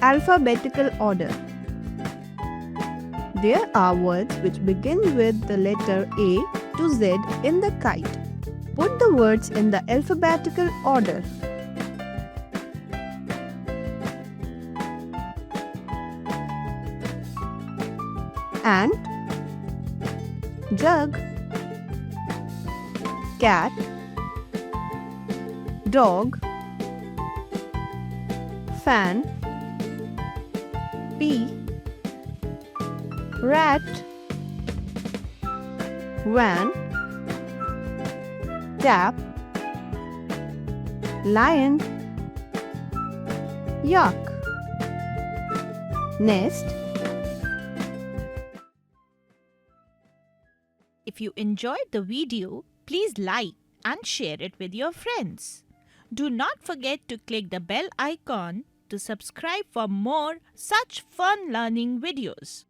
alphabetical order. There are words which begin with the letter A to Z in the kite. Put the words in the alphabetical order. Ant, jug, cat, dog, fan, pea, rat, van, tap, lion, yak, nest. If you enjoyed the video, please like and share it with your friends. Do not forget to click the bell icon to subscribe for more such fun learning videos.